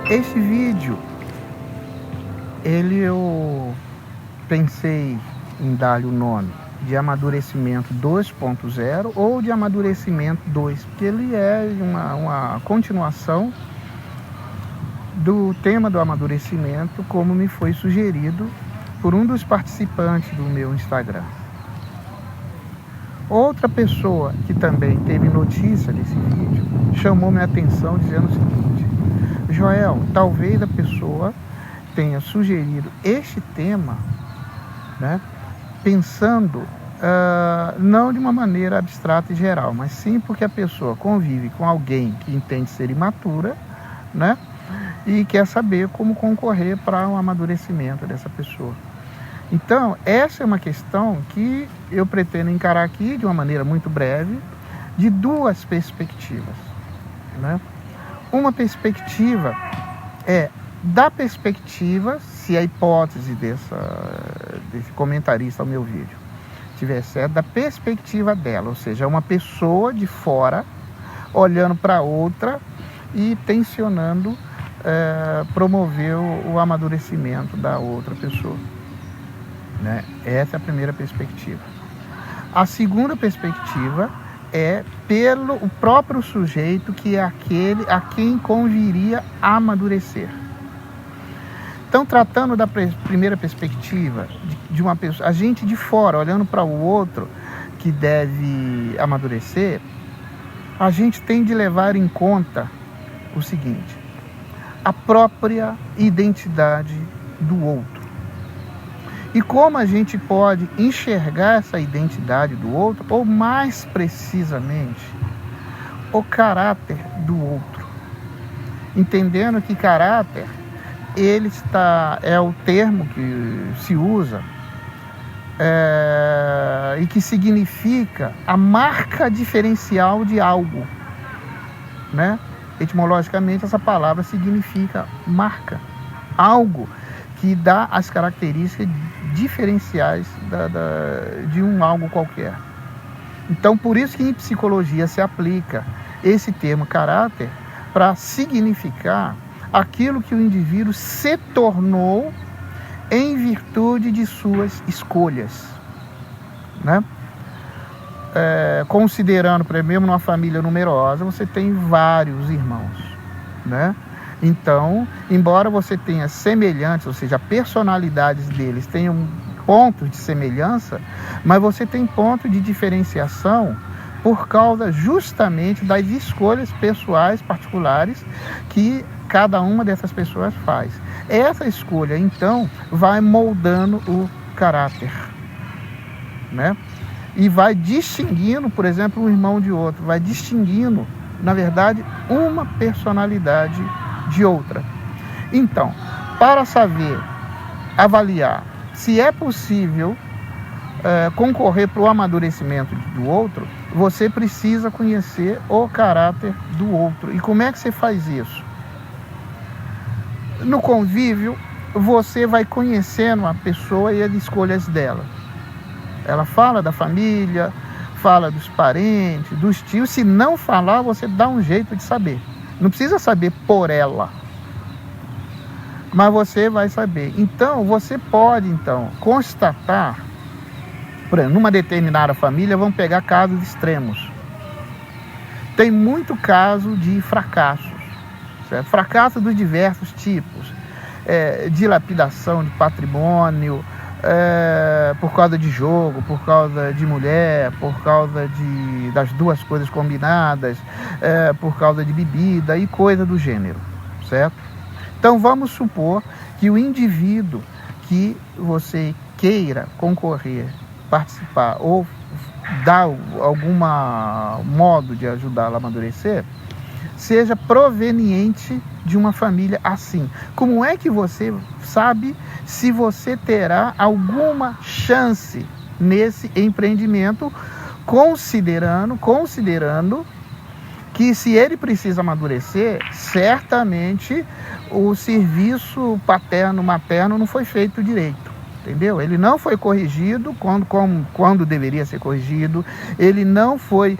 Este vídeo, eu pensei em dar-lhe o nome de Amadurecimento 2.0 ou de Amadurecimento 2, porque ele é uma continuação do tema do amadurecimento, como me foi sugerido por um dos participantes do meu Instagram. Outra pessoa que também teve notícia desse vídeo chamou minha atenção dizendo o seguinte: Joel, talvez a pessoa tenha sugerido este tema, né, pensando não de uma maneira abstrata e geral, mas sim porque a pessoa convive com alguém que entende ser imatura, né, e quer saber como concorrer para o amadurecimento dessa pessoa. Então, essa é uma questão que eu pretendo encarar aqui de uma maneira muito breve, de duas perspectivas, né? Uma perspectiva é da perspectiva, se a hipótese desse comentarista ao meu vídeo tiver certo, da perspectiva dela, ou seja, uma pessoa de fora olhando para outra e tensionando promover o amadurecimento da outra pessoa, né? Essa é a primeira perspectiva. A segunda perspectiva é pelo o próprio sujeito, que é aquele a quem conviria amadurecer. Então, tratando da primeira perspectiva, de uma pessoa, a gente de fora, olhando para o outro que deve amadurecer, a gente tem de levar em conta o seguinte: a própria identidade do outro. E como a gente pode enxergar essa identidade do outro, ou mais precisamente, o caráter do outro. Entendendo que caráter, é o termo que se usa e que significa a marca diferencial de algo, né? Etimologicamente, essa palavra significa marca, algo que dá as características diferenciais de um algo qualquer. Então, por isso que em psicologia se aplica esse termo caráter para significar aquilo que o indivíduo se tornou em virtude de suas escolhas, né? Considerando, por exemplo, numa família numerosa, você tem vários irmãos, né? Então, embora você tenha semelhantes, ou seja, a personalidades deles tenham pontos de semelhança, mas você tem ponto de diferenciação por causa justamente das escolhas pessoais particulares que cada uma dessas pessoas faz. Essa escolha, então, vai moldando o caráter, né? E vai distinguindo, por exemplo, um irmão de outro, vai distinguindo, na verdade, uma personalidade de outra. Então, para saber avaliar se é possível concorrer para o amadurecimento do outro, você precisa conhecer o caráter do outro. E como é que você faz isso? No convívio, você vai conhecendo a pessoa e as escolhas dela. Ela fala da família, fala dos parentes, dos tios. Se não falar, você dá um jeito de saber. Não precisa saber por ela, mas você vai saber. Então, você pode constatar, por exemplo, numa determinada família, vamos pegar casos extremos. Tem muito caso de fracassos, certo? Fracassos dos diversos tipos, dilapidação de patrimônio, por causa de jogo, por causa de mulher, por causa das duas coisas combinadas, por causa de bebida e coisa do gênero, certo? Então vamos supor que o indivíduo que você queira concorrer, participar ou dar algum modo de ajudá-lo a amadurecer, seja proveniente de uma família assim. Como é que você sabe se você terá alguma chance nesse empreendimento, considerando que se ele precisa amadurecer, certamente o serviço paterno-materno não foi feito direito, entendeu? Ele não foi corrigido quando deveria ser corrigido, ele não foi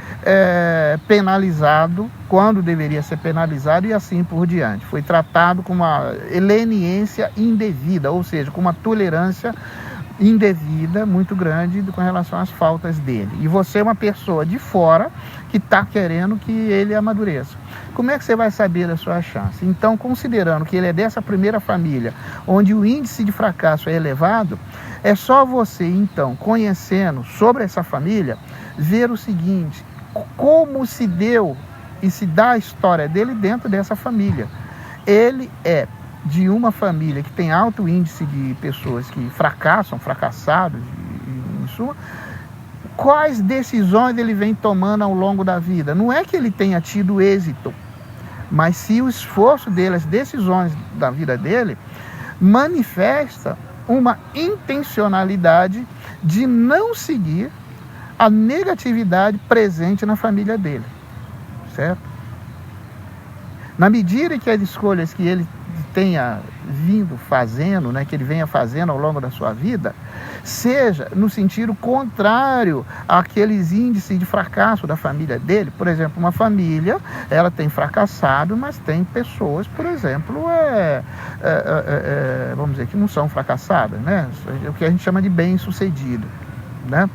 penalizado quando deveria ser penalizado e assim por diante. Foi tratado com uma leniência indevida, ou seja, com uma tolerância indevida muito grande com relação às faltas dele. E você é uma pessoa de fora que está querendo que ele amadureça. Como é que você vai saber da sua chance? Então, considerando que ele é dessa primeira família, onde o índice de fracasso é elevado, é só você, então, conhecendo sobre essa família, ver o seguinte: como se deu e se dá a história dele dentro dessa família. Ele é de uma família que tem alto índice de pessoas que fracassados, em suma. Quais decisões ele vem tomando ao longo da vida? Não é que ele tenha tido êxito, mas se o esforço dele, as decisões da vida dele, manifesta uma intencionalidade de não seguir a negatividade presente na família dele, certo? Na medida que as escolhas que ele tenha vindo fazendo, né, que ele venha fazendo ao longo da sua vida, seja no sentido contrário àqueles índices de fracasso da família dele. Por exemplo, uma família, ela tem fracassado, mas tem pessoas, por exemplo, vamos dizer, que não são fracassadas, né? O que a gente chama de bem-sucedido, né?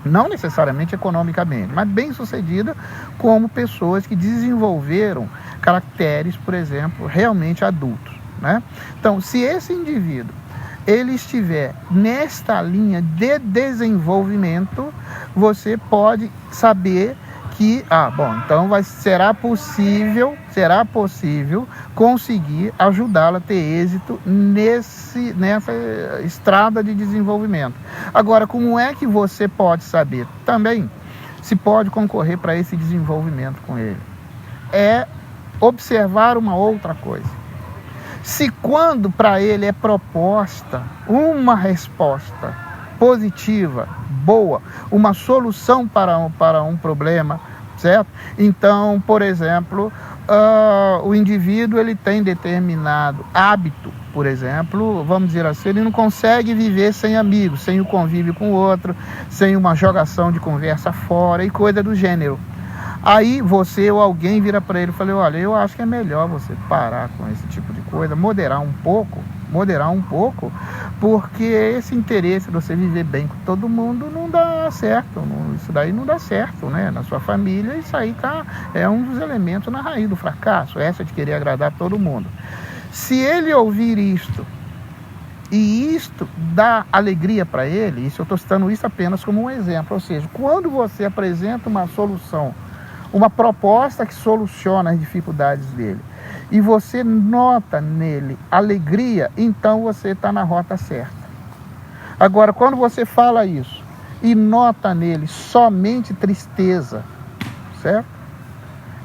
Não necessariamente economicamente, mas bem-sucedida como pessoas que desenvolveram caracteres, por exemplo, realmente adultos, né? Então, se esse indivíduo ele estiver nesta linha de desenvolvimento, você pode saber que, então será possível conseguir ajudá-la a ter êxito nessa estrada de desenvolvimento. Agora, como é que você pode saber também se pode concorrer para esse desenvolvimento com ele? É observar uma outra coisa. Se quando para ele é proposta uma resposta positiva, boa, uma solução para um problema, certo? Então, por exemplo, o indivíduo ele tem determinado hábito, por exemplo, vamos dizer assim, ele não consegue viver sem amigos, sem o convívio com o outro, sem uma jogação de conversa fora e coisa do gênero. Aí você ou alguém vira para ele e fala: olha, eu acho que é melhor você parar com esse tipo de coisa, moderar um pouco, porque esse interesse de você viver bem com todo mundo não dá certo, isso daí não dá certo, né? Na sua família, isso aí é um dos elementos na raiz do fracasso, essa de querer agradar todo mundo. Se ele ouvir isto, e isto dá alegria para ele, isso eu estou citando isso apenas como um exemplo, ou seja, quando você apresenta uma solução, uma proposta que soluciona as dificuldades dele, e você nota nele alegria, então você está na rota certa. Agora, quando você fala isso e nota nele somente tristeza, certo?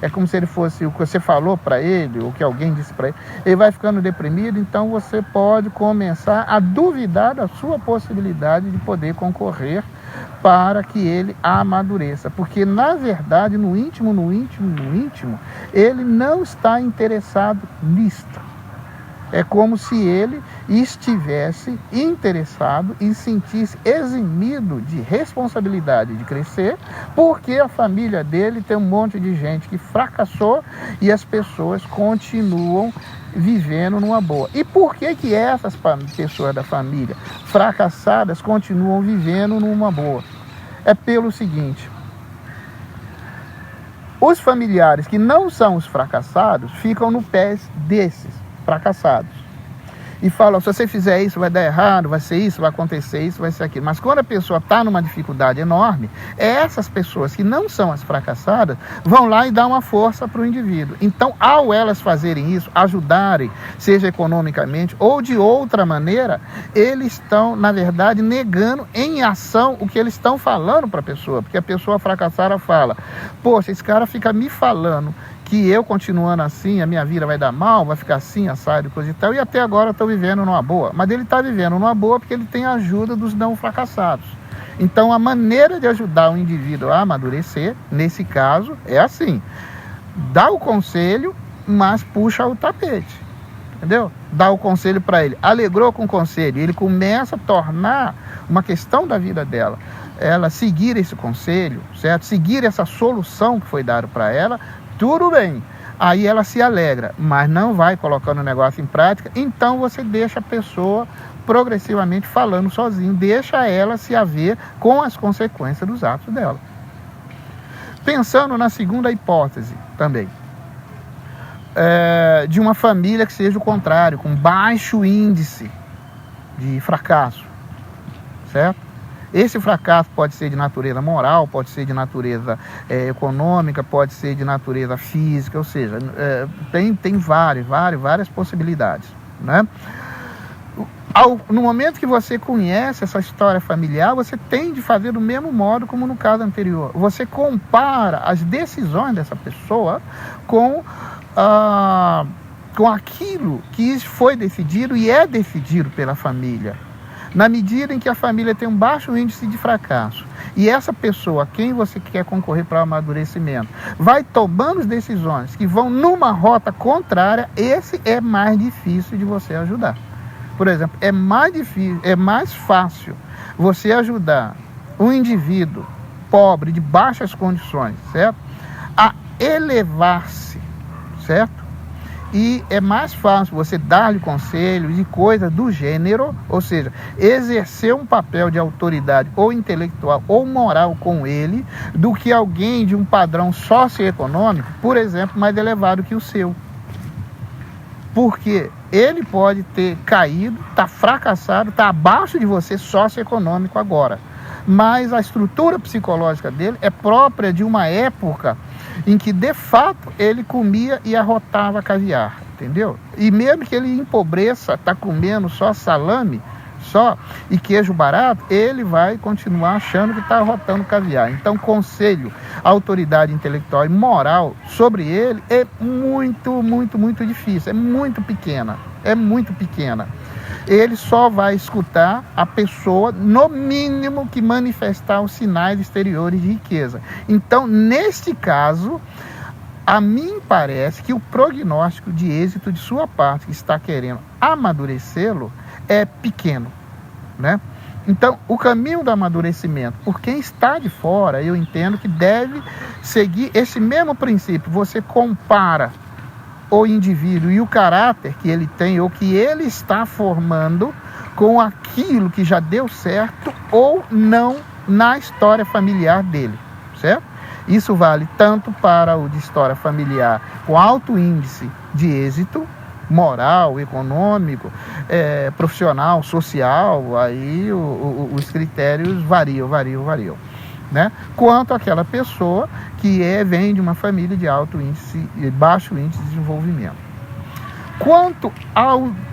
É como se ele fosse o que você falou para ele, ou que alguém disse para ele vai ficando deprimido, então você pode começar a duvidar da sua possibilidade de poder concorrer para que ele amadureça. Porque, na verdade, no íntimo, ele não está interessado nisto. É como se ele estivesse interessado e sentisse eximido de responsabilidade de crescer, porque a família dele tem um monte de gente que fracassou e as pessoas continuam vivendo numa boa. E por que essas pessoas da família fracassadas continuam vivendo numa boa? É pelo seguinte: os familiares que não são os fracassados ficam no pé desses fracassados e falam: se você fizer isso vai dar errado, vai ser isso, vai acontecer isso, vai ser aquilo. Mas quando a pessoa está numa dificuldade enorme, essas pessoas que não são as fracassadas vão lá e dão uma força para o indivíduo. Então, ao elas fazerem isso, ajudarem, seja economicamente ou de outra maneira, eles estão, na verdade, negando em ação o que eles estão falando para a pessoa. Porque a pessoa fracassada fala: poxa, esse cara fica me falando que eu continuando assim, a minha vida vai dar mal, vai ficar assim, assado, coisa e tal, e até agora eu estou vivendo numa boa. Mas ele está vivendo numa boa porque ele tem a ajuda dos não fracassados. Então, a maneira de ajudar o indivíduo a amadurecer, nesse caso, é assim: dá o conselho, mas puxa o tapete. entendeu? Dá o conselho para ele, alegrou com o conselho, ele começa a tornar uma questão da vida dela, ela seguir esse conselho, certo? Seguir essa solução que foi dada para ela, tudo bem. Aí ela se alegra, mas não vai colocando o negócio em prática, então você deixa a pessoa progressivamente falando sozinho, deixa ela se haver com as consequências dos atos dela. Pensando na segunda hipótese também, de uma família que seja o contrário, com baixo índice de fracasso, certo? Esse fracasso pode ser de natureza moral, pode ser de natureza econômica, pode ser de natureza física, ou seja, tem várias possibilidades, né? No momento que você conhece essa história familiar, você tem de fazer do mesmo modo como no caso anterior. Você compara as decisões dessa pessoa com aquilo que foi decidido e é decidido pela família. Na medida em que a família tem um baixo índice de fracasso e essa pessoa a quem você quer concorrer para o amadurecimento vai tomando decisões que vão numa rota contrária, esse é mais difícil de você ajudar. Por exemplo, é mais fácil você ajudar um indivíduo pobre, de baixas condições, certo? A elevar-se, certo? E é mais fácil você dar-lhe conselhos e coisas do gênero, ou seja, exercer um papel de autoridade ou intelectual ou moral com ele, do que alguém de um padrão socioeconômico, por exemplo, mais elevado que o seu. Porque ele pode ter caído, está fracassado, está abaixo de você socioeconômico agora. Mas a estrutura psicológica dele é própria de uma época em que, de fato, ele comia e arrotava caviar, entendeu? E mesmo que ele empobreça, está comendo só salame, e queijo barato, ele vai continuar achando que está arrotando caviar. Então, conselho, autoridade intelectual e moral sobre ele é muito difícil, é muito pequena. Ele só vai escutar a pessoa, no mínimo, que manifestar os sinais exteriores de riqueza. Então, neste caso, a mim parece que o prognóstico de êxito de sua parte, que está querendo amadurecê-lo, é pequeno, né? Então, o caminho do amadurecimento, por quem está de fora, eu entendo que deve seguir esse mesmo princípio. Você compara o indivíduo e o caráter que ele tem ou que ele está formando com aquilo que já deu certo ou não na história familiar dele, certo? Isso vale tanto para o de história familiar com alto índice de êxito, moral, econômico, profissional, social, aí os critérios variam, né? Quanto aquela pessoa que vem de uma família de alto índice, baixo índice de desenvolvimento. Quanto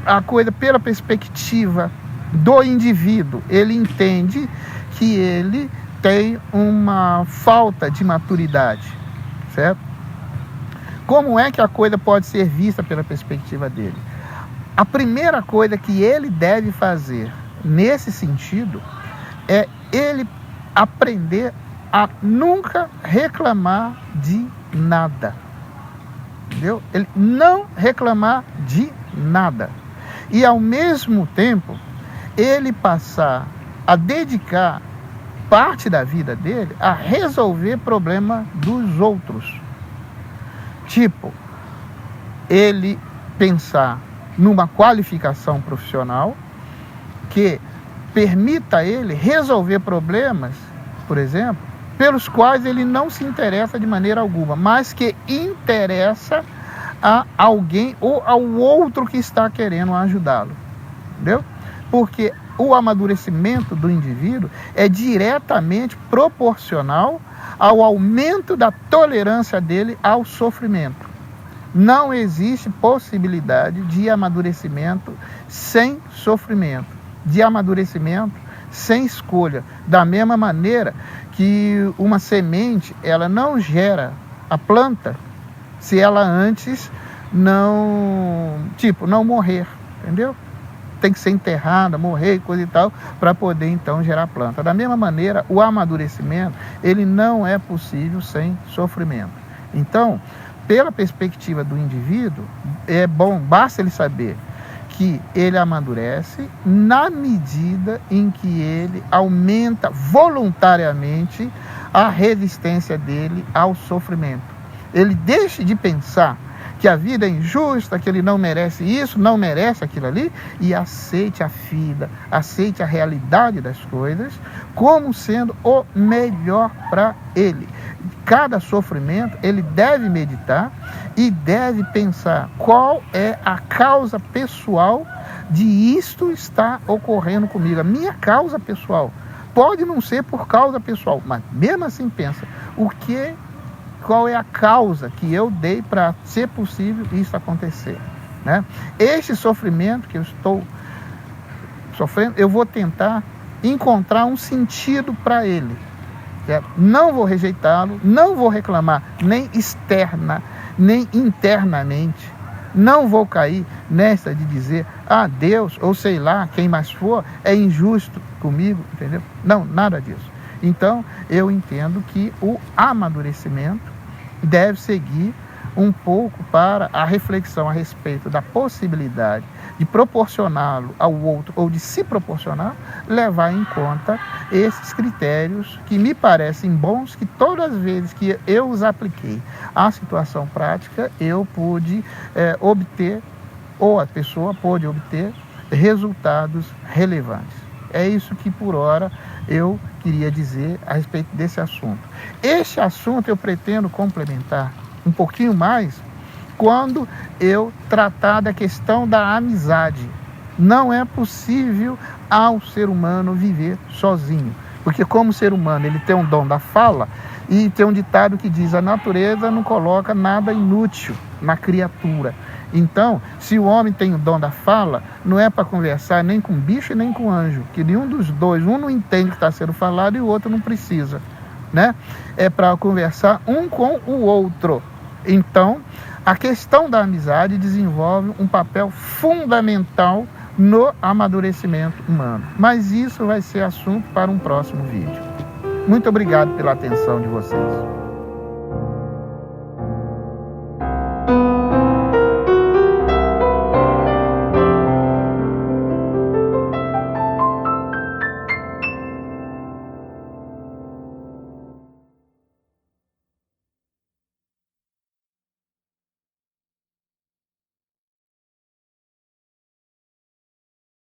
a coisa pela perspectiva do indivíduo, ele entende que ele tem uma falta de maturidade, certo? Como é que a coisa pode ser vista pela perspectiva dele? A primeira coisa que ele deve fazer nesse sentido é ele aprender a nunca reclamar de nada. Entendeu? Ele não reclamar de nada. E ao mesmo tempo, ele passar a dedicar parte da vida dele a resolver problema dos outros. Tipo, ele pensar numa qualificação profissional que permita a ele resolver problemas, por exemplo, pelos quais ele não se interessa de maneira alguma, mas que interessa a alguém ou ao outro que está querendo ajudá-lo. Entendeu? Porque o amadurecimento do indivíduo é diretamente proporcional ao aumento da tolerância dele ao sofrimento. Não existe possibilidade de amadurecimento sem sofrimento, de amadurecimento sem escolha. Da mesma maneira que uma semente, ela não gera a planta se ela antes não morrer, entendeu? Tem que ser enterrada, morrer, coisa e tal, para poder então gerar planta. Da mesma maneira, o amadurecimento, ele não é possível sem sofrimento. Então, pela perspectiva do indivíduo, é bom, basta ele saber que ele amadurece na medida em que ele aumenta voluntariamente a resistência dele ao sofrimento. Ele deixa de pensar que a vida é injusta, que ele não merece isso, não merece aquilo ali, e aceite a vida, aceite a realidade das coisas como sendo o melhor para ele. Cada sofrimento, ele deve meditar e deve pensar qual é a causa pessoal de isto estar ocorrendo comigo, a minha causa pessoal. Pode não ser por causa pessoal, mas mesmo assim pensa, qual é a causa que eu dei para ser possível isso acontecer, né? Este sofrimento que eu estou sofrendo, eu vou tentar encontrar um sentido para ele. Certo? Não vou rejeitá-lo, não vou reclamar nem externa, nem internamente. Não vou cair nessa de dizer, Deus, ou sei lá, quem mais for, é injusto comigo, entendeu? Não, nada disso. Então, eu entendo que o amadurecimento deve seguir um pouco para a reflexão a respeito da possibilidade de proporcioná-lo ao outro ou de se proporcionar, levar em conta esses critérios que me parecem bons, que todas as vezes que eu os apliquei à situação prática, eu pude obter, ou a pessoa pôde obter, resultados relevantes. É isso que, por hora, eu queria dizer a respeito desse assunto. Este assunto eu pretendo complementar um pouquinho mais quando eu tratar da questão da amizade. Não é possível ao ser humano viver sozinho, porque como ser humano ele tem um dom da fala e tem um ditado que diz: a natureza não coloca nada inútil na criatura. Então, se o homem tem o dom da fala, não é para conversar nem com bicho e nem com anjo, que nenhum dos dois, um não entende o que está sendo falado e o outro não precisa, né? É para conversar um com o outro. Então, a questão da amizade desenvolve um papel fundamental no amadurecimento humano. Mas isso vai ser assunto para um próximo vídeo. Muito obrigado pela atenção de vocês.